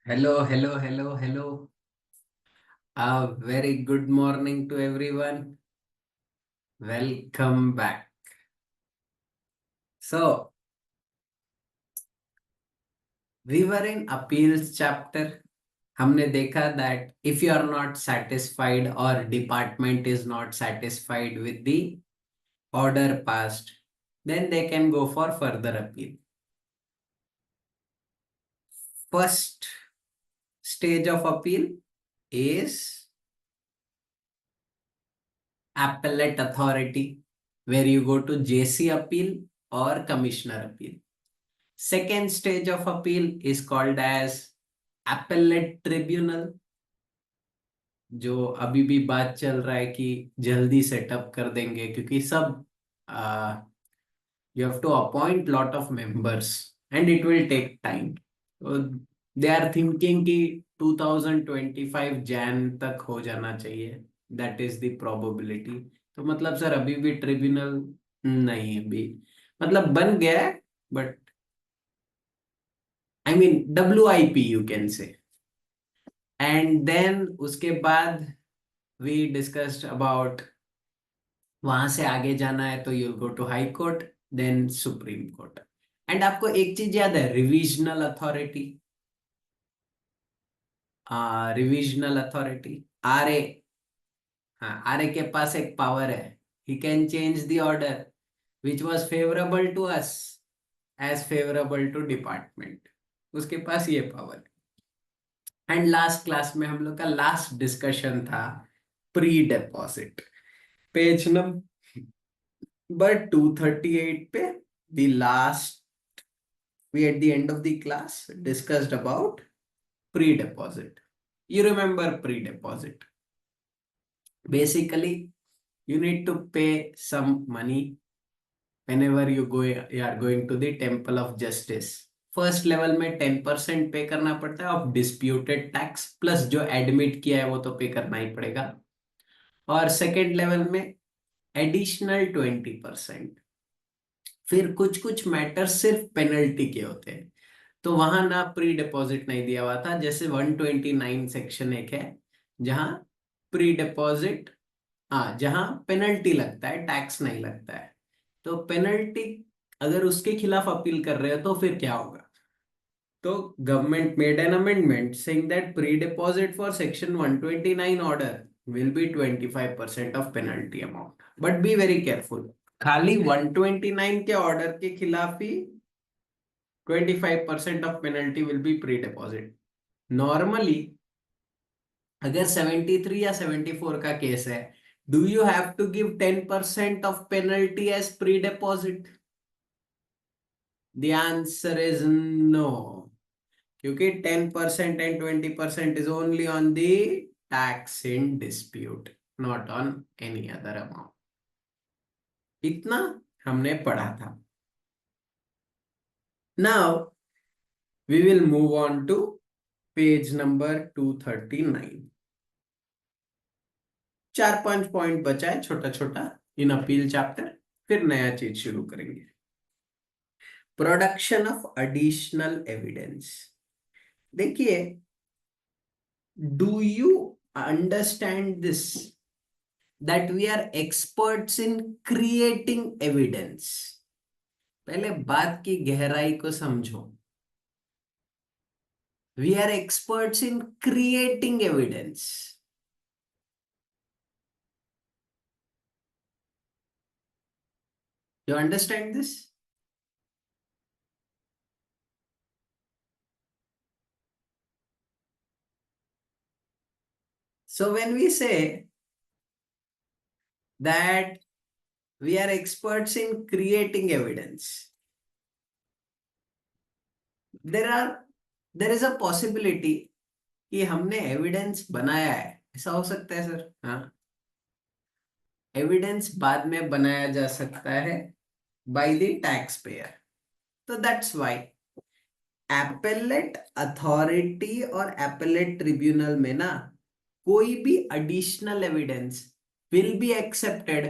Hello, hello, hello, hello. A very good morning to everyone. Welcome back. So, we were in appeals chapter. हमने देखा that if you are not satisfied or department is not satisfied with the order passed, then they can go for further appeal. First stage of appeal is appellate authority, where you go to JC appeal or commissioner appeal. Second stage of appeal is called as appellate tribunal, जो अभी भी बात चल रहा है कि जल्दी setup कर देंगे क्योंकि सब you have to appoint lot of members and it will take time. So they are thinking कि 2025 जैन तक हो जाना चाहिए. That is the probability. तो मतलब सर अभी भी ट्रिब्यूनल नहीं अभी मतलब बन गया है but I mean WIP you can say. And then उसके बाद we discussed about वहां से आगे जाना है तो you'll go to high court then supreme court. And आपको एक चीज याद है revisional authority. Revisional authority RA. हाँ आरए के पास एक पावर है. He can change the order which was favourable to us as favourable to department. उसके पास ये पावर है. एंड लास्ट क्लास में हम लोग का लास्ट डिस्कशन था प्री डिपॉजिट. पेज नंबर 238 पे the last we at the end of the class discussed about pre-deposit. You remember pre-deposit. Basically you need to pay some money whenever you are going to the temple of justice. First level में 10% पे करना पड़ता है of disputed tax plus जो admit किया है वो तो पे करना ही पड़ेगा. और सेकेंड लेवल में एडिशनल 20%. फिर कुछ कुछ मैटर सिर्फ पेनल्टी के होते हैं तो वहां ना प्री डिपॉजिट नहीं दिया हुआ था. जैसे 129 सेक्शन एक है जहां प्री डिपॉजिट जहां पेनल्टी लगता है टैक्स नहीं लगता है. तो पेनल्टी अगर उसके खिलाफ अपील कर रहे हो तो फिर क्या होगा. तो government made an amendment saying that pre deposit for section 129 order will be 25% of penalty amount. But be very careful. खाली 129 के ऑर्डर के खिलाफ ही 25% of penalty will be pre deposit. Normally अगर 73 या 74 का केस है do you have to give 10% of penalty as pre deposit. The answer is no. क्योंकि 10% and 20% is only on the tax in dispute not on any other amount. इतना हमने पढ़ा था. Now we will move on to page number 239. 4-5 point बचा है छोटा छोटा in appeal chapter. फिर नया चीज शुरू करेंगे. Production of additional evidence. देखिए do you understand this that we are experts in creating evidence. पहले बात की गहराई को समझो. We are experts in creating evidence. You understand this? So when we say that we are experts in creating evidence, there is a possibility कि हमने evidence बनाया है. ऐसा हो सकता है सर. हाँ एविडेंस बाद में बनाया जा सकता है बाय द टैक्स पेयर. तो दैट्स व्हाई एपेलेट अथॉरिटी और एपेलेट ट्रिब्यूनल में ना कोई भी additional evidence will be accepted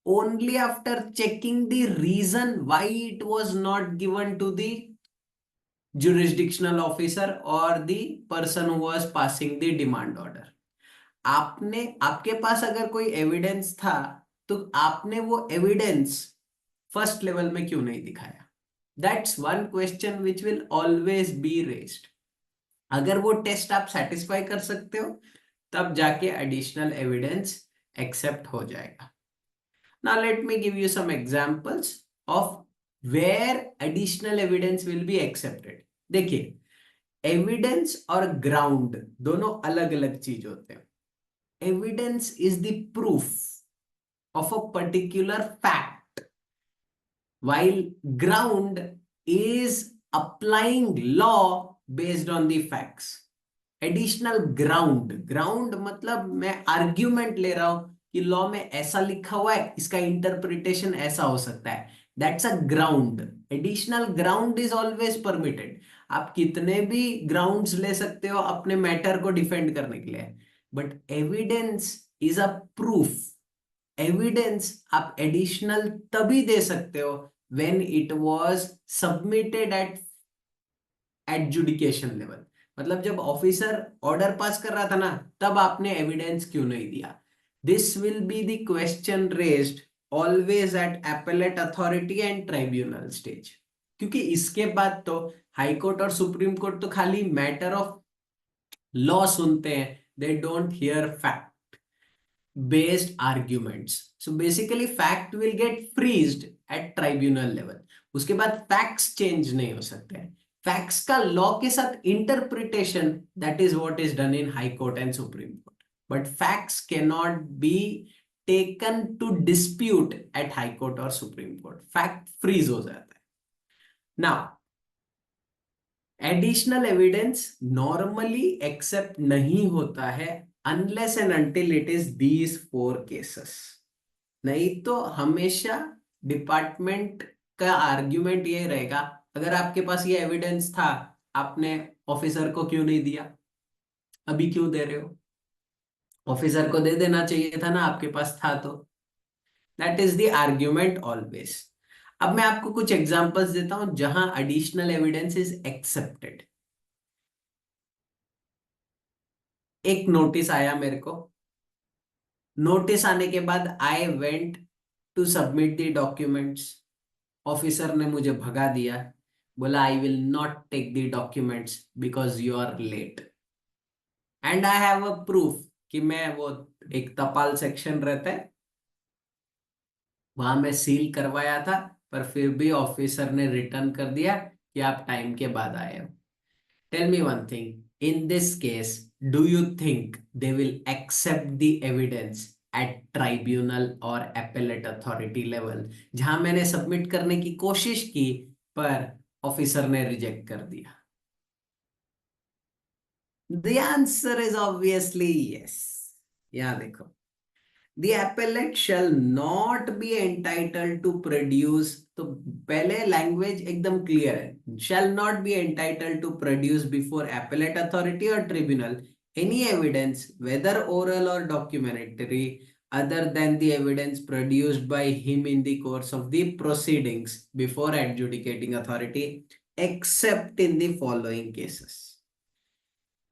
only after checking the reason why it was not given to the jurisdictional officer or the person who was passing the demand order. आपने आपके पास अगर कोई evidence था तो आपने वो एविडेंस फर्स्ट लेवल में क्यों नहीं दिखाया? That's one question which will always be raised. अगर वो टेस्ट आप सेटिस्फाई कर सकते हो तब जाके एडिशनल एविडेंस एक्सेप्ट हो जाएगा. Now let me give you some examples of where additional evidence will be accepted. देखिए, एविडेंस और ग्राउंड दोनों अलग अलग चीज होते हैं. Evidence is the proof of a particular fact, while ground is applying law based on the facts. Additional ground, ground मतलब मैं आर्ग्यूमेंट ले रहा हूं कि लॉ में ऐसा लिखा हुआ है, इसका इंटरप्रिटेशन ऐसा हो सकता है. That's a ground. Additional ground is always permitted. आप कितने भी ग्राउंड्स ले सकते हो अपने मैटर को डिफेंड करने के लिए, but evidence is a proof. Evidence आप एडिशनल तभी दे सकते हो when it was submitted at adjudication level. मतलब जब ऑफिसर ऑर्डर पास कर रहा था ना, तब आपने एविडेंस क्यों नहीं दिया? This will be the question raised always at appellate authority and tribunal stage. क्योंकि इसके बाद तो हाई कोर्ट और सुप्रीम कोर्ट तो खाली मैटर ऑफ लॉ सुनते हैं. They don't hear fact based arguments. So basically fact will get freezed at tribunal level. उसके बाद facts change नहीं हो सकते हैं. Facts का law के साथ interpretation, that is what is done in High Court and Supreme Court. But facts cannot be taken to dispute at High Court or Supreme Court. Fact freeze हो जाता है. Now, additional evidence normally accept नहीं होता है unless and until it is these 4 cases. नहीं तो हमेशा department का आर्ग्यूमेंट ये रहेगा, अगर आपके पास ये एविडेंस था, आपने ऑफिसर को क्यों नहीं दिया? अभी क्यों दे रहे हो? ऑफिसर को दे देना चाहिए था ना, आपके पास था तो. That is the argument always. अब मैं आपको कुछ एग्जांपल्स देता हूं जहां एडिशनल एविडेंस इज एक्सेप्टेड. एक नोटिस आया मेरे को. नोटिस आने के बाद I went to submit the documents. Officer ने मुझे भगा दिया, बोला I will not take the documents because you are late. And I have a proof कि मैं वो एक तपाल सेक्शन रहता है वहां मैं सील करवाया था, पर फिर भी ऑफिसर ने रिटर्न कर दिया कि आप टाइम के बाद आए हो. Tell me one thing. In this case, do you think they will accept the evidence at tribunal or appellate authority level? जहां मैंने सबमिट करने की कोशिश की पर ऑफिसर ने रिजेक्ट कर दिया. The answer is obviously yes. यहाँ देखो. The appellate shall not be entitled to produce. तो पहले लैंग्वेज एकदम क्लियर है. Shall not be entitled to produce before appellate authority or tribunal any evidence, whether oral or documentary, other than the evidence produced by him in the course of the proceedings before adjudicating authority, except in the following cases.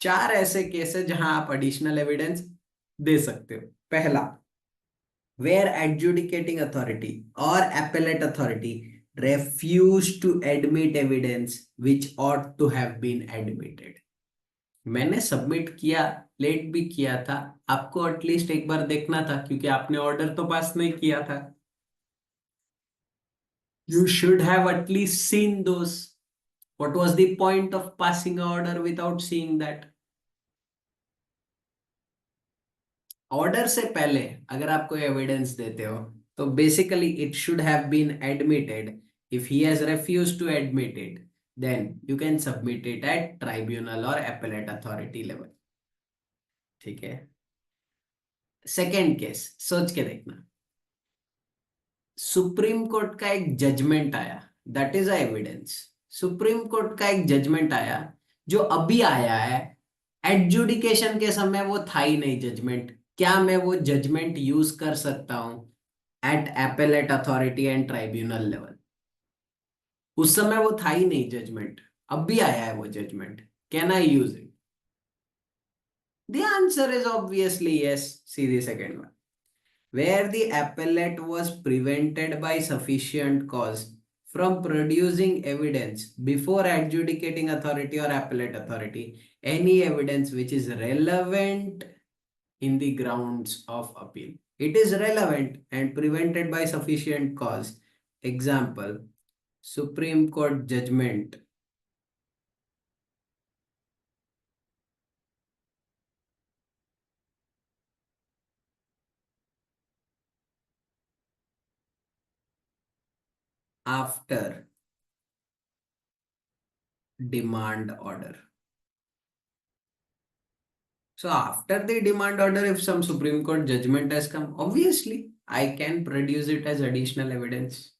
4 ऐसे case है जहां आप additional evidence दे सकते हो. पहला, where adjudicating authority or appellate authority refuse to admit evidence which ought to have been admitted. मैंने submit किया, late भी किया था, आपको एटलीस्ट एक बार देखना था क्योंकि आपने ऑर्डर तो पास नहीं किया था. You should have at least seen those. What was the point of passing an order without seeing that? Order से पहले अगर आप कोई एविडेंस देते हो तो basically it should have been admitted. If he has refused to admit it, then you can submit it at tribunal और appellate authority level. ठीक है. सेकेंड केस सोच के देखना. सुप्रीम कोर्ट का एक जजमेंट आया, that is a evidence. Supreme court का एक जजमेंट आया जो अभी आया है, एडजुडिकेशन के समय वो था ही नहीं जजमेंट. क्या मैं वो जजमेंट यूज कर सकता हूं at appellate authority and tribunal level? उस समय वो था ही नहीं जजमेंट. अभी आया है वो judgment, can I use it? The answer is obviously yes. See the second one. Where the appellate was prevented by sufficient cause from producing evidence before adjudicating authority or appellate authority, any evidence which is relevant in the grounds of appeal. It is relevant and prevented by sufficient cause. Example, Supreme Court judgment after demand order. So after the demand order, if some Supreme Court judgment has come, obviously I can produce it as additional evidence.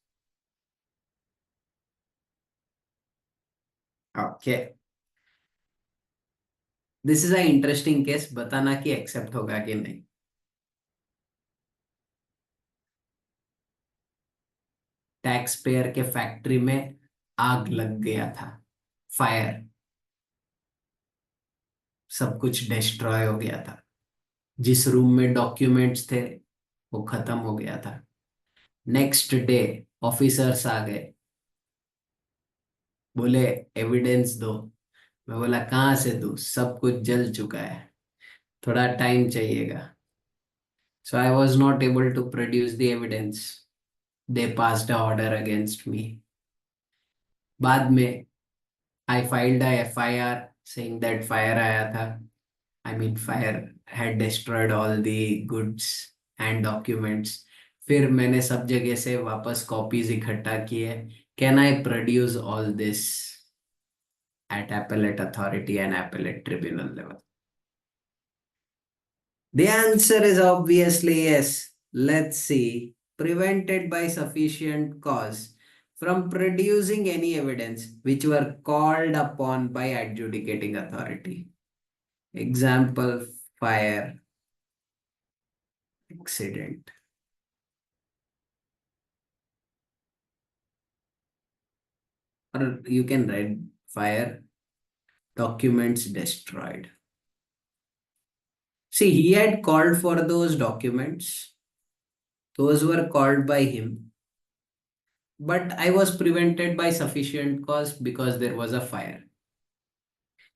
Okay. This is an interesting case. बताना कि accept होगा कि नहीं. Tax payer के factory में आग लग गया था, फायर, सब कुछ डिस्ट्रॉय हो गया था, जिस रूम में डॉक्यूमेंट्स थे वो खत्म हो गया था. नेक्स्ट डे ऑफिसर्स आ गए, बोले एविडेंस दो. मैं बोला कहाँ से दूं, सब कुछ जल चुका है, थोड़ा टाइम चाहिएगा. So I was not able to produce the evidence. They passed a order against me. बाद में I filed a FIR saying that fire आया था. I mean, fire had destroyed all the goods and documents. फिर मैंने सब जगह से वापस कॉपीज इकट्ठा किए. Can I produce all this at appellate authority and appellate tribunal level? The answer is obviously yes. Let's see. Prevented by sufficient cause from producing any evidence which were called upon by adjudicating authority. Example, fire, accident. Or you can write fire, documents destroyed. See, he had called for those documents. Those were called by him. But I was prevented by sufficient cause because there was a fire.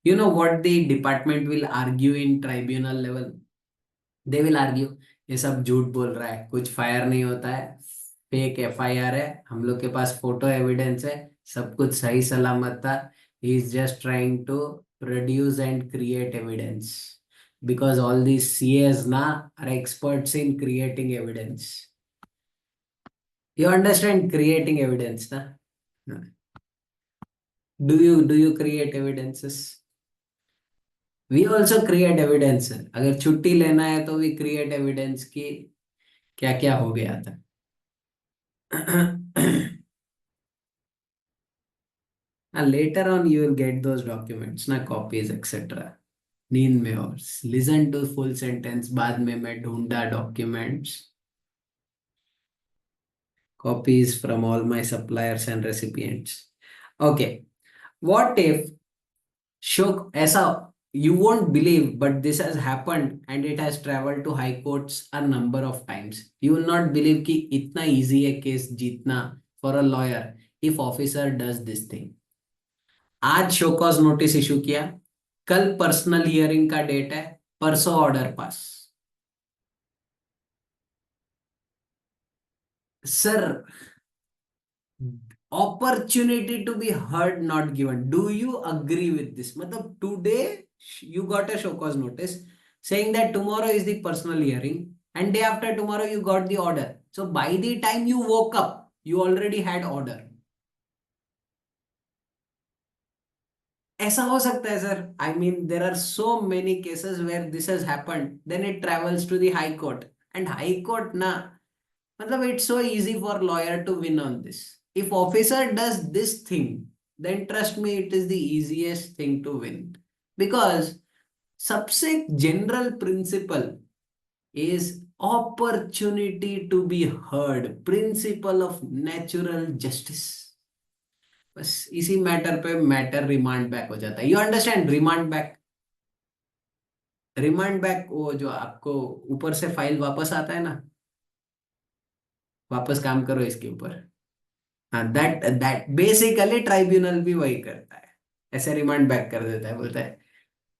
You know what the department will argue in tribunal level? They will argue, ये सब झूठ बोल रहा है, कुछ fire नहीं होता है, फेक एफआईआर है, हम लोग के पास फोटो एविडेंस है, सब कुछ सही सलामत था. He is just trying to produce and create evidence because all these CAs na are experts in creating evidence. You understand creating evidence na? Do you create evidences? We also create evidence. अगर छुट्टी लेना है तो we create evidence कि क्या क्या हो गया था. And later on you will get those documents ना, copies etc. नींद में. और listen to full sentence. बाद में मैं ढूंढा documents, copies from all my suppliers and recipients. Okay, what if Shok, ऐसा you won't believe, but this has happened and it has traveled to high courts a number of times. You will not believe कि इतना easy है case जीतना for a lawyer if officer does this thing. आज show cause notice issue किया, कल personal hearing का date है, परसों order pass. Sir, opportunity to be heard not given. Do you agree with this? मतलब today you got a show cause notice saying that tomorrow is the personal hearing and day after tomorrow you got the order. So by the time you woke up, you already had order. ऐसा हो सकता है sir. I mean, there are so many cases where this has happened. Then it travels to the high court. And high court na, मतलब it's so easy for lawyer to win on this. If officer does this thing, then trust me, it is the easiest thing to win. Because सबसे general principle is opportunity to be heard. Principle of natural justice. बस इसी matter पे matter remand back हो जाता है। You understand remand back? Remand back वो जो आपको ऊपर से फाइल वापस आता है ना, वापस काम करो इसके ऊपर। हाँ, दैट दैट बेसिकली ट्राइब्यूनल भी वही करता है, ऐसे रिमांड बैक कर देता है, बोलता है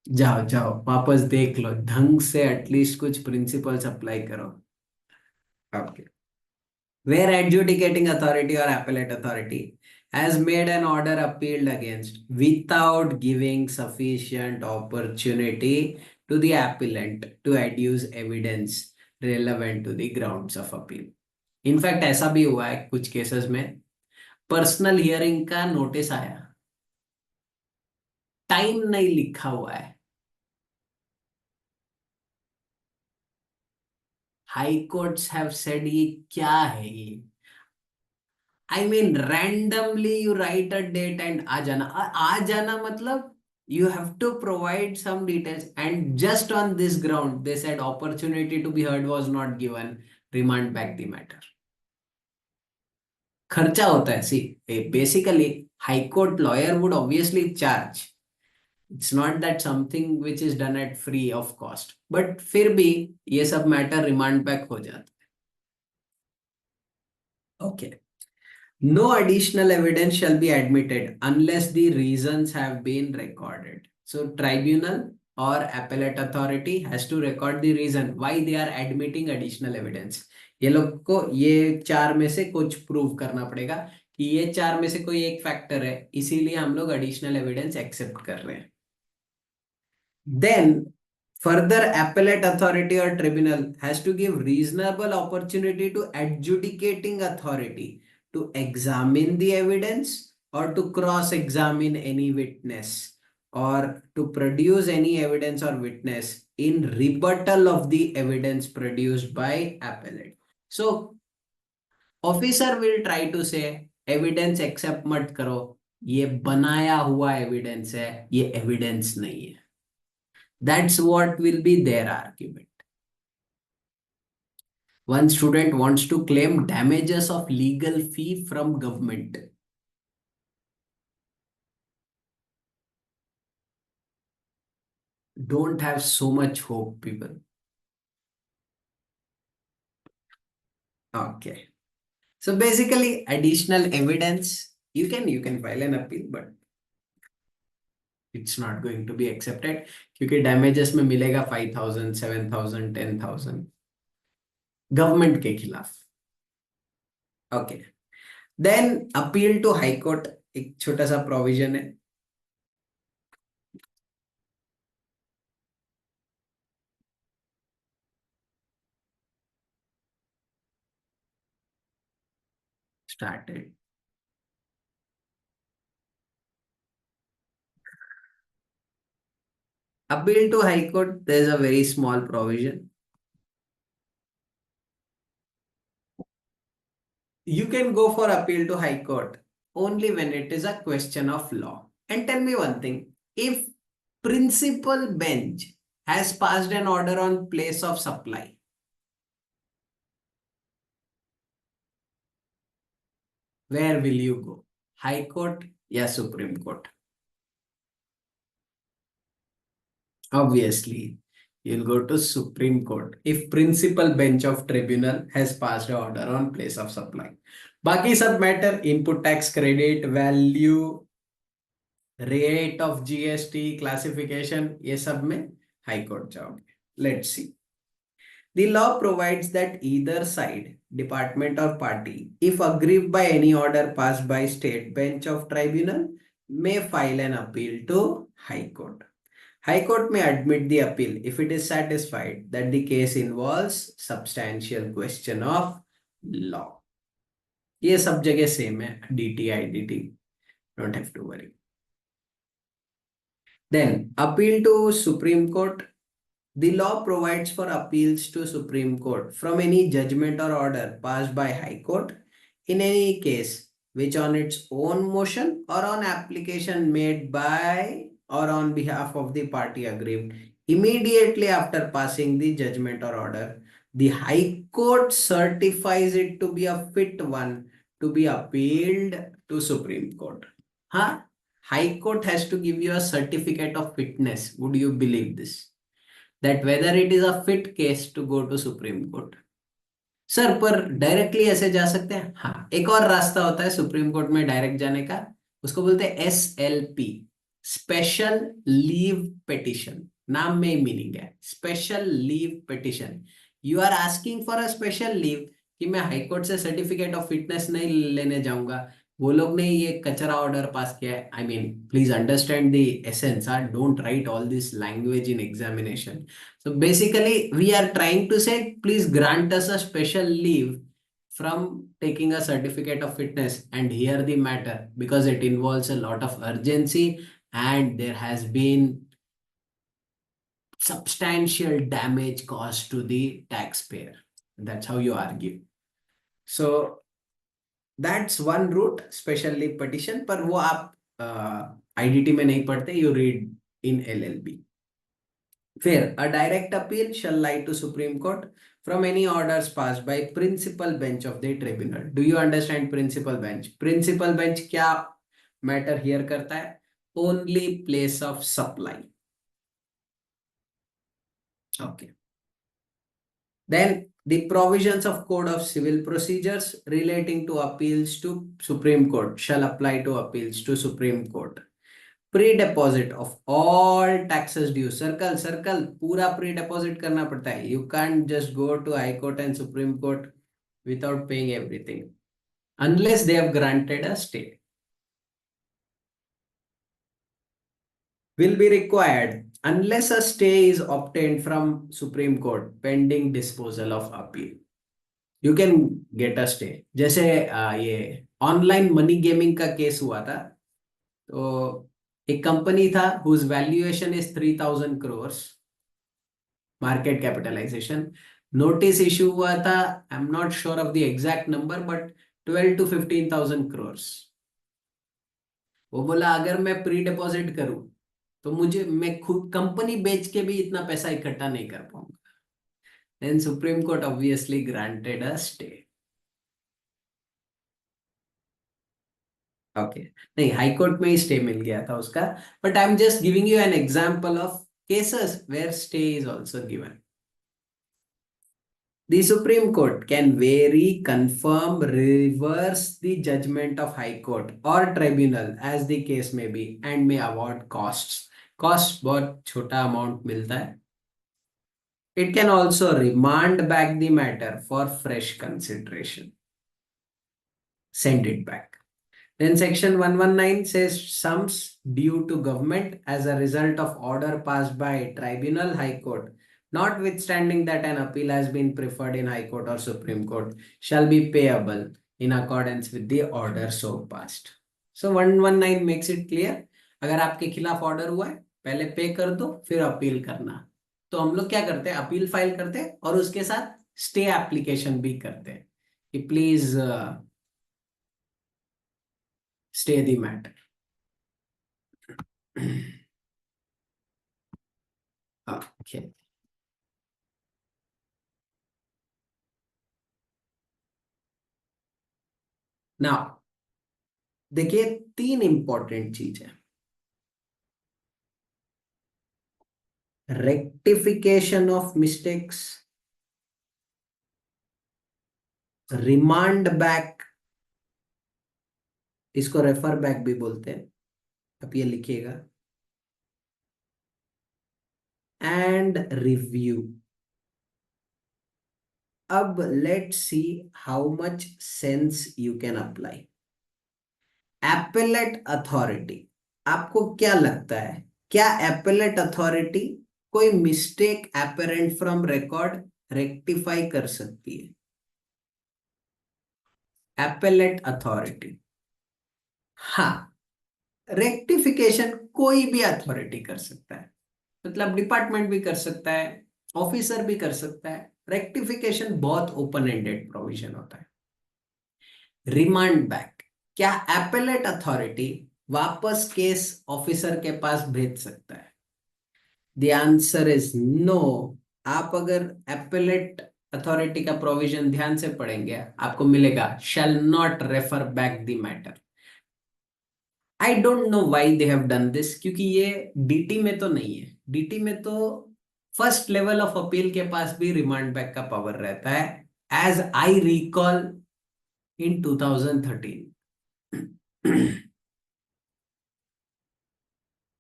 जाओ जाओ वापस देख लो, ढंग से एटलीस्ट कुछ प्रिंसिपल्स अप्लाई करो। Okay. Where adjudicating authority or appellate authority has made an order appealed against without giving sufficient opportunity to the appellant to adduce evidence relevant to the grounds of appeal. In fact ऐसा भी हुआ है कुछ cases में, personal hearing का notice आया, time नहीं लिखा हुआ है, हाई कोर्ट्स हैव सेड ये क्या है ये, I mean randomly you write a date and आ जाना, आ जाना मतलब you have to provide some details, and just on this ground they said opportunity to be heard was not given, remand back the matter. खर्चा होता है, see basically high court lawyer would obviously charge, it's not that something which is done at free of cost, but फिर भी ये सब matter remand back हो जाता है। Okay. No additional evidence shall be admitted unless the reasons have been recorded. So tribunal or appellate authority has to record the reason why they are admitting additional evidence. ये लोग को ये चार में से कुछ प्रूव करना पड़ेगा कि ये चार में से कोई एक फैक्टर है, इसीलिए हम लोग एडिशनल एविडेंस एक्सेप्ट कर रहे हैं। Then further appellate authority or tribunal has to give reasonable opportunity to adjudicating authority to examine the evidence or to cross-examine any witness or to produce any evidence or witness in rebuttal of the evidence produced by appellate. So officer will try to say evidence accept मत करो, ये बनाया हुआ evidence है, ये evidence नहीं है। That's what will be their argument. One student wants to claim damages of legal fee from government. Don't have so much hope, people. Okay. So basically, additional evidence, you can file an appeal, but it's not going to be accepted क्योंकि damages में मिलेगा 5,000, 7,000, 10,000 government के खिलाफ। Okay. Then appeal to high court, एक छोटा सा provision है। Started. Appeal to High Court, there is a very small provision. You can go for appeal to High Court only when it is a question of law. And tell me one thing, if principal bench has passed an order on place of supply, where will you go? High Court or Supreme Court? Obviously, you'll go to Supreme Court if principal bench of tribunal has passed an order on place of supply. बाकी सब matter, input tax credit, value, rate of GST, classification, ये सब में high court जाओगे। Let's see. The law provides that either side, department or party, if aggrieved by any order passed by state bench of tribunal, may file an appeal to High Court. High Court may admit the appeal if it is satisfied that the case involves substantial question of law. ये सब जगह same है, DT, IDT, don't have to worry. Then appeal to Supreme Court. The law provides for appeals to Supreme Court from any judgment or order passed by High Court in any case which on its own motion or on application made by or on behalf of the party aggrieved immediately after passing the judgment or order, the High Court certifies it to be a fit one to be appealed to Supreme Court. हाँ, High Court has to give you a certificate of fitness. Would you believe this? That whether it is a fit case to go to Supreme Court. Sir पर directly ऐसे जा सकते हैं? हाँ, एक और रास्ता होता है सुप्रीम कोर्ट में डायरेक्ट जाने का, उसको बोलते हैं SLP, स्पेशल लीव पिटिशन। नाम में ही मीनिंग है, special leave petition. You are asking for a special leave कि मैं हाईकोर्ट से सर्टिफिकेट ऑफ फिटनेस नहीं लेने जाऊंगा, वो लोग ने ये कचरा ऑर्डर पास किया है। I mean please understand the essence, don't write all this language in examination. So basically, we are trying to say, please grant us a special leave from taking a certificate of fitness and hear the matter, because it involves a lot of urgency and there has been substantial damage caused to the taxpayer. That's how you argue. So that's one route, special leave petition, पर वो आप IDT में नहीं पढ़ते, you read in LLB. Fair. A direct appeal shall lie to Supreme Court from any orders passed by principal bench of the tribunal. Do you understand principal bench? Principal bench क्या matter here करता है? Only place of supply. Okay. Then the provisions of Code of Civil Procedures relating to appeals to Supreme Court shall apply to appeals to Supreme Court. Pre-deposit of all taxes due. Circle पूरा pre-deposit करना पड़ता है. You can't just go to High Court and Supreme Court without paying everything unless they have granted a stay. Will be required unless a stay is obtained from Supreme Court pending disposal of appeal. You can get a stay. जैसे ये online money gaming का case हुआ था, तो एक company था whose valuation is 3,000 crores market capitalization, notice issue हुआ था, I am not sure of the exact number but 12 to 15,000 crores। वो बोला अगर मैं प्री डिपॉजिट करूं तो मैं खुद कंपनी बेच के भी इतना पैसा इकट्ठा नहीं कर पाऊंगा। Then supreme court obviously granted a stay. Okay, नहीं हाई कोर्ट में ही स्टे मिल गया था उसका, but I am just giving you an example of cases where stay is also given. The Supreme Court can vary, confirm, reverse the judgment of High Court or tribunal as the case may be and may award costs. Cost बहुत छोटा amount मिलता है. It can also remand back the matter for fresh consideration. Send it back. Then section 119 says sums due to government as a result of order passed by tribunal, High Court, notwithstanding that an appeal has been preferred in High Court or Supreme Court, shall be payable in accordance with the order so passed. So 119 makes it clear. अगर आपके खिलाफ order हुआ है, पहले पे कर दो, फिर अपील करना। तो हम लोग क्या करते हैं, अपील फाइल करते हैं और उसके साथ स्टे एप्लीकेशन भी करते हैं कि please stay the matter. Okay. Now, देखिए 3 इंपॉर्टेंट चीज है। Rectification of mistakes, remand back, इसको रेफर बैक भी बोलते हैं, आप ये लिखिएगा, एंड रिव्यू। अब let's see how much sense you can apply. Appellate authority, आपको क्या लगता है, क्या एपेलेट अथॉरिटी कोई mistake apparent from record rectify कर सकती है? एपेलेट अथॉरिटी, हाँ, रेक्टिफिकेशन कोई भी अथॉरिटी कर सकता है, मतलब डिपार्टमेंट भी कर सकता है, ऑफिसर भी कर सकता है। रेक्टिफिकेशन बहुत ओपन एंडेड प्रोविजन होता है। रिमांड बैक, क्या एपेलेट अथॉरिटी वापस केस ऑफिसर के पास भेज सकता है? The answer is no. आप अगर एपेलेट अथॉरिटी का प्रोविजन ध्यान से पढ़ेंगे, आपको मिलेगा shall not refer back the matter. I don't know why they have done this, क्योंकि ये डीटी में तो नहीं है। डीटी में तो फर्स्ट लेवल ऑफ अपील के पास भी रिमांड बैक का पावर रहता है, as I recall in 2013।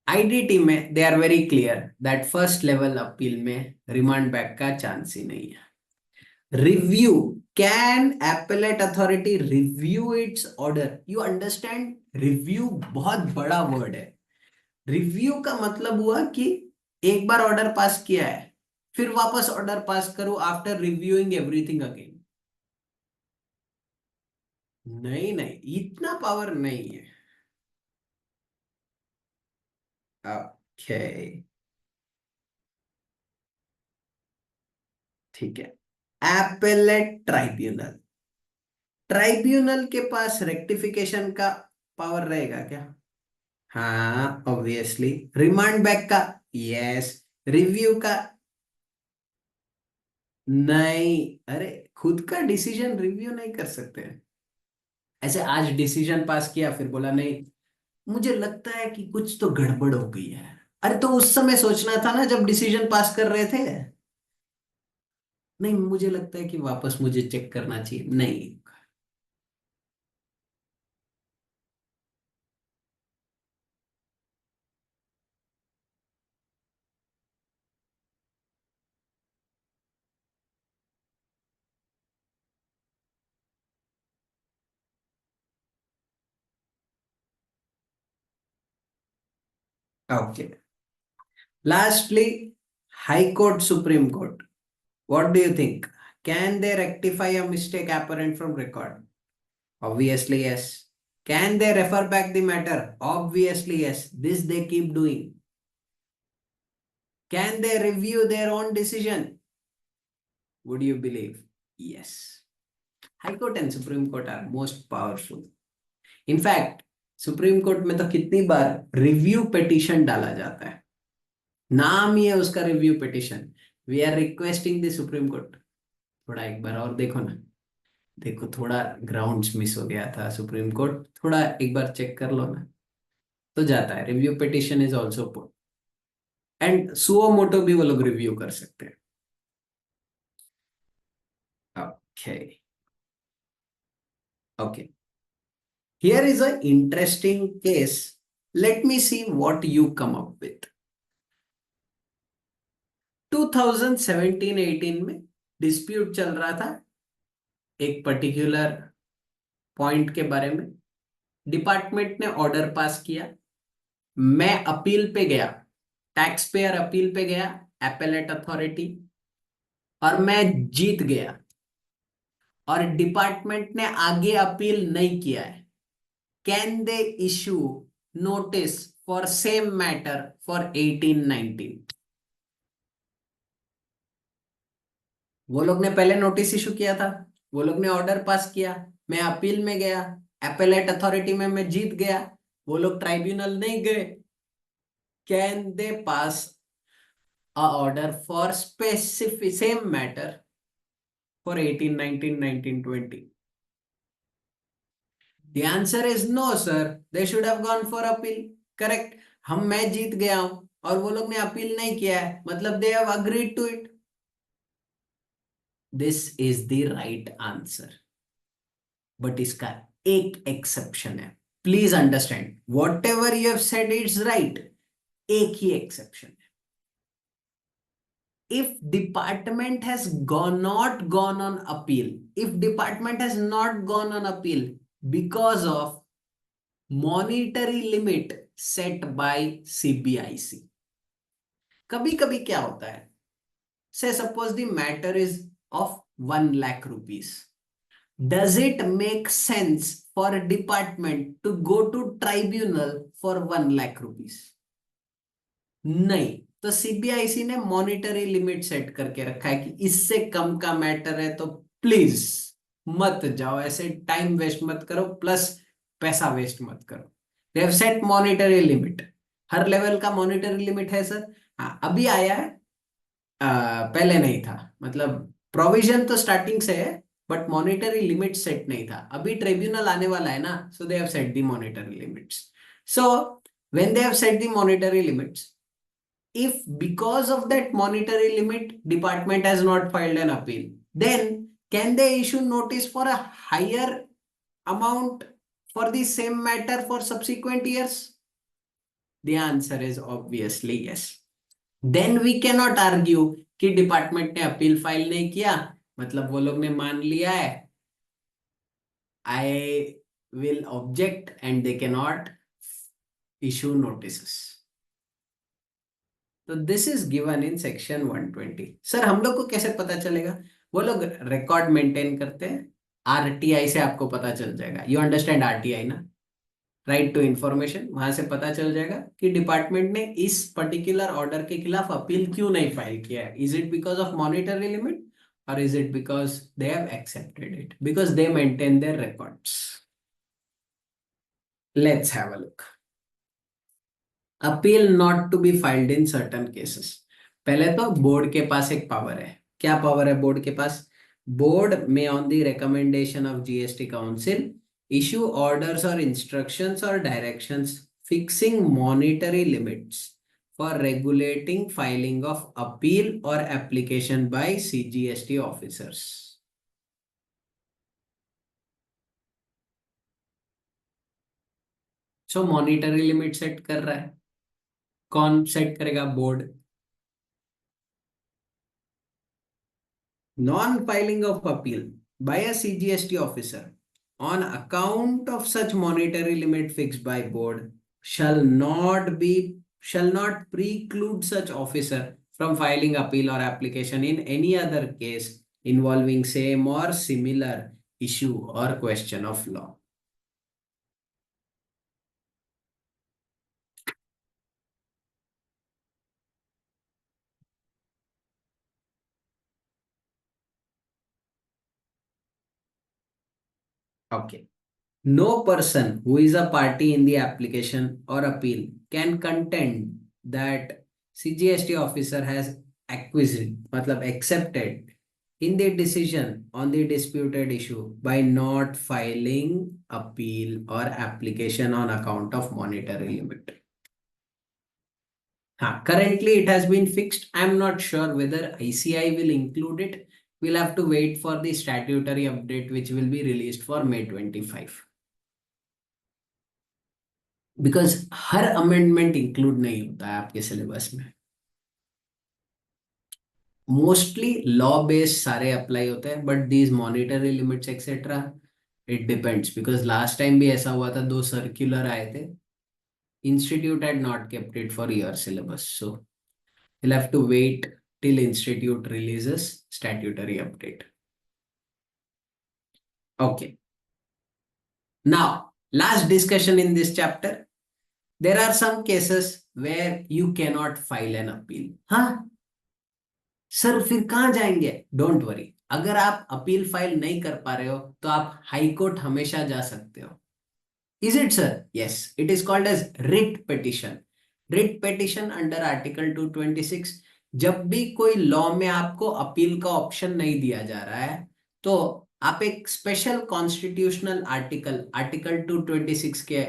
IDT में they are very clear that first level appeal में रिमांड बैक का चांस ही नहीं है। Review, can appellate authority review its order? You understand, review बहुत बड़ा वर्ड है। रिव्यू का मतलब हुआ कि एक बार ऑर्डर पास किया है, फिर वापस ऑर्डर पास करो आफ्टर रिव्यूइंग एवरीथिंग अगेन। नहीं नहीं, इतना पावर नहीं है। ओके, ठीक है। एपेलेट ट्राइब्यूनल, ट्राइब्यूनल के पास रेक्टिफिकेशन का पावर रहेगा क्या? हाँ ऑब्वियसली। रिमांड बैक का? यस। रिव्यू का? नहीं, अरे खुद का डिसीजन रिव्यू नहीं कर सकते। ऐसे आज डिसीजन पास किया, फिर बोला नहीं, मुझे लगता है कि कुछ तो गड़बड़ हो गई है। अरे तो उस समय सोचना था ना जब डिसीजन पास कर रहे थे। नहीं, मुझे लगता है कि वापस मुझे चेक करना चाहिए। नहीं। Okay, lastly, high court, supreme court, what do you think? Can they rectify a mistake apparent from record? Obviously yes. Can they refer back the matter? Obviously yes, this they keep doing. Can they review their own decision? Would you believe? Yes. High Court and Supreme Court are most powerful. In fact, supreme court में तो कितनी बार review petition डाला जाता है, नाम ही है उसका review petition. We are requesting the supreme court, थोड़ा एक बार और देखो ना। देखो, थोड़ा ग्राउंड्स मिस हो गया था, सुप्रीम कोर्ट थोड़ा एक बार चेक कर लो ना, तो जाता है। Review petition is also put, and suo motu भी वो लोग रिव्यू कर सकते हैं। Okay, okay, here is a interesting case, let me see what you come up with. 2017-18 में डिस्प्यूट चल रहा था एक पर्टिकुलर पॉइंट के बारे में। डिपार्टमेंट ने ऑर्डर पास किया, मैं अपील पे गया, टैक्स पेयर अपील पे गया, एपेलेट अथॉरिटी, और मैं जीत गया। और डिपार्टमेंट ने आगे अपील नहीं किया है। Can they issue notice for same matter for 18-19? वो लोग ने पहले नोटिस इशू किया था, वो लोग ने ऑर्डर पास किया, मैं अपील में गया, एपेलेट अथॉरिटी में मैं जीत गया, वो लोग ट्राइब्यूनल नहीं गए। Can they pass a order for specific same matter for 18-19, 19-20? The answer is no, sir. They should have gone for appeal. Correct. मैं जीत गया हूं और वो लोग ने अपील नहीं किया है, मतलब they have agreed to it. This is the right answer, but इसका एक एक्सेप्शन है। Please understand, whatever you have said it's right, एक ही एक्सेप्शन है। If department has not gone on appeal, if department has not gone on appeal because of monetary limit set by CBIC. कभी कभी क्या होता है, say suppose the matter is of 1 lakh rupees, does it make sense for department to go to tribunal for 1 lakh rupees? नहीं। तो CBIC ने monetary limit set करके रखा है कि इससे कम का मैटर है तो प्लीज मत जाओ, ऐसे टाइम वेस्ट मत करो, प्लस पैसा वेस्ट मत करो। दे have set monetary limit. Her level का मॉनिटरी लिमिट है सर। हाँ, अभी आया है, पहले नहीं था। मतलब प्रोविजन तो स्टार्टिंग से है, बट मॉनिटरी लिमिट सेट नहीं था। अभी ट्रिब्यूनल आने वाला है ना, so they have set the monetary limits. So when they have set the monetary limits, if because of that monetary limit department has not filed an appeal, then can they issue notice for a higher amount for the same matter for subsequent years? The answer is obviously yes. Then we cannot argue कि department ने appeal file नहीं किया, मतलब वो लोग ने मान लिया है I will object and they cannot issue notices. तो this is given in section 120. Sir हम लोग को कैसे पता चलेगा? वो लोग रिकॉर्ड मेंटेन करते हैं, आरटीआई से आपको पता चल जाएगा. यू अंडरस्टैंड आरटीआई ना? Right to information. वहां से पता चल जाएगा कि डिपार्टमेंट ने इस पर्टिकुलर ऑर्डर के खिलाफ अपील क्यों नहीं फाइल किया है. Is it because of monetary limit और is it because they have accepted it, because they maintain their records. Let's have a look. Appeal not to be filed in certain cases. पहले तो board के पास एक power है. क्या power है board के पास? बोर्ड में on the recommendation of GST council issue orders और इंस्ट्रक्शंस और directions fixing monetary limits for regulating filing of appeal और application by CGST officers. So monetary limit set कर रहा है. कौन सेट करेगा? Board. Non-filing of appeal by a CGST officer on account of such monetary limit fixed by board shall not preclude such officer from filing appeal or application in any other case involving same or similar issue or question of law. Okay. No person who is a party in the application or appeal can contend that CGST officer has मतलब accepted in the decision on the disputed issue by not filing appeal or application on account of monetary limit. Currently it has been fixed. I am not sure whether ICI will include it. We'll have to wait for the statutory update which will be released for May 25. Because her amendment include नहीं होता है आपके syllabus में. Mostly law based सारे apply होते हैं, but these monetary limits etcetera it depends. Because last time भी ऐसा हुआ था, 2 सर्क्यूलर आए थे. Institute had not kept it for your syllabus, so you'll have to wait till institute releases statutory update. Okay, now last discussion in this chapter. There are some cases where you cannot file an appeal. Sir फिर कहां जाएंगे? Don't worry. अगर आप appeal file नहीं कर पा रहे हो तो आप हाई कोर्ट हमेशा जा सकते हो. Is it sir? Yes, it is called as writ petition. Writ petition under article 226. जब भी कोई लॉ में आपको अपील का ऑप्शन नहीं दिया जा रहा है तो आप एक स्पेशल कॉन्स्टिट्यूशनल आर्टिकल, आर्टिकल 226 के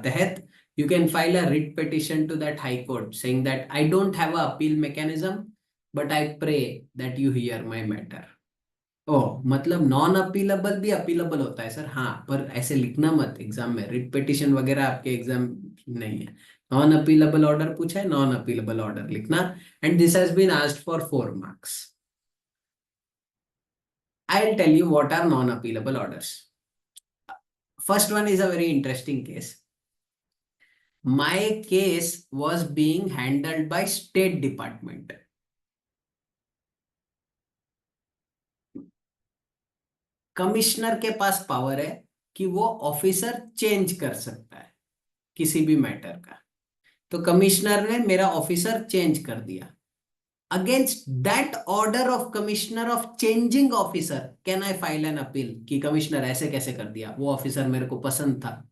तहत you can file a writ petition to that high court saying that I don't have a appeal mechanism but I pray that you hear my matter. मतलब नॉन अपीलेबल भी appealable होता है sir. हाँ, पर ऐसे लिखना मत एग्जाम में. रिट पिटिशन वगैरह आपके एग्जाम नहीं है. नॉन अपीलेबल ऑर्डर पूछा है, नॉन अपीलेबल ऑर्डर लिखना. And this has been asked for 4 marks. I'll tell you what are non appealable orders. First one is a very interesting case. My case was being handled by State Department. Commissioner के पास power है कि वो officer change कर सकता है किसी भी matter का. तो कमिश्नर ने मेरा ऑफिसर चेंज कर दिया. Against that order of commissioner of changing officer can I file an appeal कि कमिश्नर ऐसे कैसे कर दिया, वो ऑफिसर मेरे को पसंद था,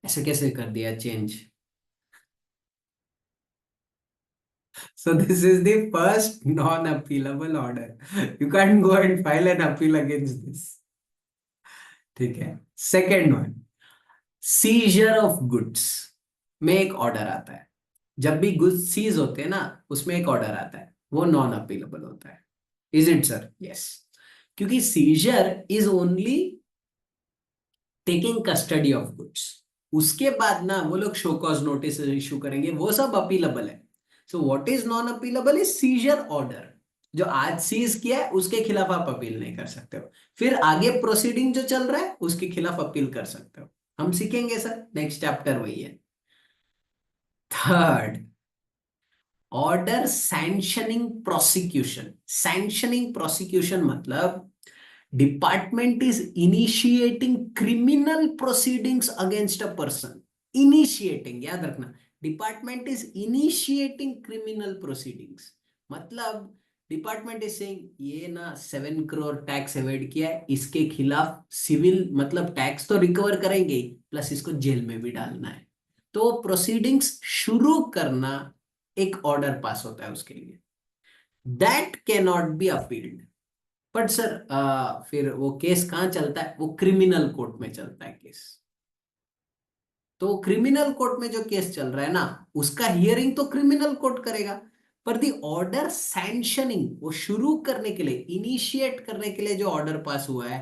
ऐसे कैसे कर दिया change. So this is the first non-appealable order. You can't go and file an appeal against this. ठीक है. Second one, scissor of goods में एक ऑर्डर आता है। जब भी गुड्स सीज होते हैं ना, उसमें एक ऑर्डर आता है, वो नॉन अपीलेबल होता है। Is it sir? यस। क्योंकि seizure is only taking custody of goods. उसके बाद ना वो लोग शो कॉज नोटिस इशू करेंगे, वो सब अपीलेबल है। So what is non appealable is seizure order. जो आज सीज किया है उसके खिलाफ आप अपील नहीं कर सकते हो। फिर आगे प्रोसीडिंग जो चल रहा है उसके खिलाफ अपील कर सकते हो। हम सीखेंगे सर, नेक्स्ट चैप्टर वही है। Third, order sanctioning prosecution. Sanctioning prosecution मतलब department is initiating criminal proceedings against a person. Initiating, याद रखना, department is initiating criminal proceedings. मतलब डिपार्टमेंट इज सेइंग ये ना 7 करोड़ टैक्स एवेड किया है, इसके खिलाफ सिविल मतलब टैक्स तो रिकवर करेंगे ही, प्लस इसको जेल में भी डालना है। तो प्रोसीडिंग्स शुरू करना, एक ऑर्डर पास होता है उसके लिए। That can not be appealed. But sir फिर वो केस कहाँ चलता है? वो क्रिमिनल कोर्ट में चलता है केस। तो क्रिमिनल कोर्ट में जो केस चल रहा है ना, उसका हियरिंग तो क्रिमिनल कोर्ट करेगा। पर दी ऑर्डर सैंक्शनिंग, वो शुरू करने के लिए, इनिशिएट करने के लिए जो ऑर्डर पास हुआ है,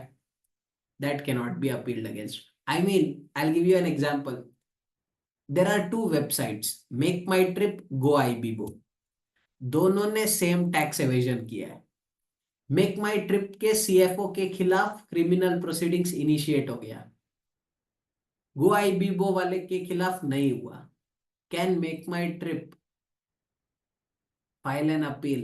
that can not be appealed against. I mean, I give you an example. There are two websites, MakeMyTrip, Goibibo. दोनों ने सेम टैक्स एवेजन किया है। मेक माई ट्रिप के सीएफओ के खिलाफ criminal proceedings initiate हो गया, गो आईबीबो वाले के खिलाफ नहीं हुआ। Can make my trip file an appeal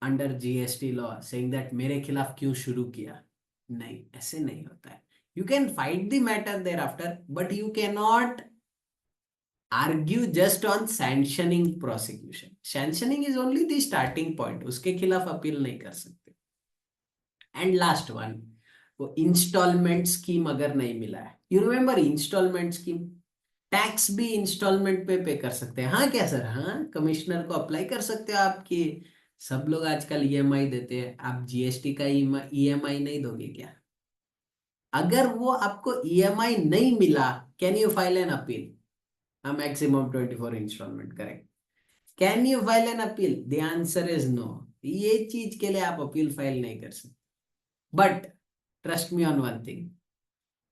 under GST law saying that मेरे खिलाफ क्यों शुरू किया? नहीं, ऐसे नहीं होता है। You can fight the matter thereafter, but you can not argue just on sanctioning prosecution. Sanctioning is only the starting point, उसके खिलाफ अपील नहीं कर सकते। एंड लास्ट वन, वो इंस्टॉलमेंट स्कीम अगर नहीं मिला है, you remember instalment scheme? Tax भी इंस्टॉलमेंट पे कर सकते हैं। हाँ क्या सर? हाँ, कमिश्नर को अप्लाई कर सकते हो आपकी। सब लोग आजकल ईएमआई देते हैं, आप जीएसटी का ईएमआई नहीं दोगे क्या? अगर वो आपको ईएमआई नहीं मिला, can you file an appeal? हाँ, maximum 24 instalment, correct. Can you file an appeal? The answer is no. ये चीज के लिए आप अपील फाइल नहीं कर सकते। But trust me on one thing,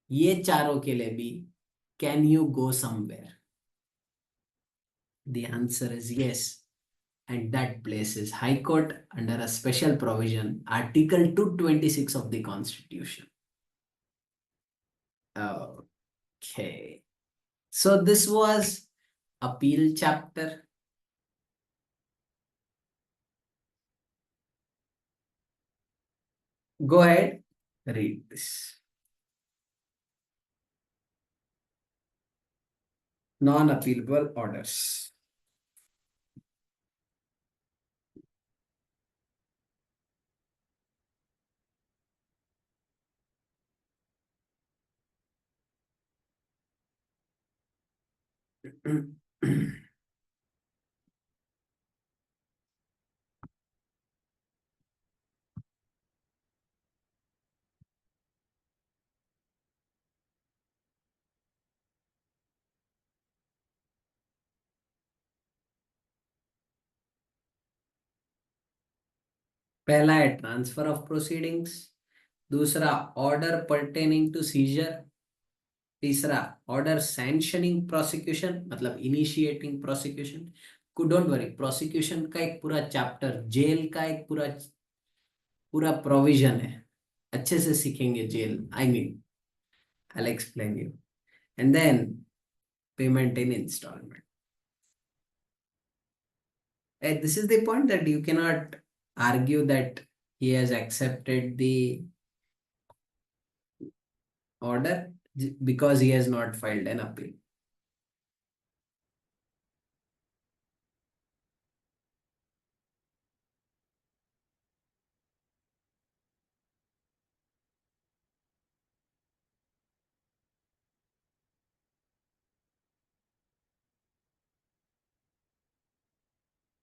ये चारों के लिए भी can you go somewhere? The answer is yes. And that place is High Court under a special provision, Article 226 of the Constitution. Okay. So this was appeal chapter. Go ahead, read this. Non-appealable orders. पहला है transfer of proceedings, दूसरा order pertaining to scissor, तीसरा order sanctioning prosecution मतलब initiating prosecution. Don't worry, prosecution का एक पूरा chapter, jail का एक पूरा पूरा प्रोविजन है। अच्छे से सीखेंगे जेल, I mean, I explain you. And then payment in instalment. This is the point that you cannot argue that he has accepted the order because he has not filed an appeal.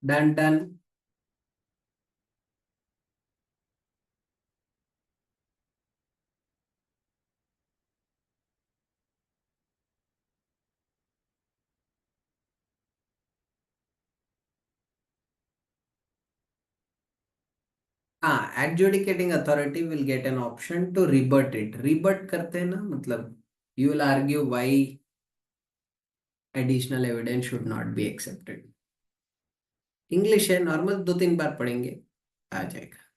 Done, done. हाँ, adjudicating authority will get an option to rebut it. Rebut करते हैं ना, मतलब you will argue why additional evidence should not be accepted. English है, normal 2-3 बार पढ़ेंगे आ जाएगा।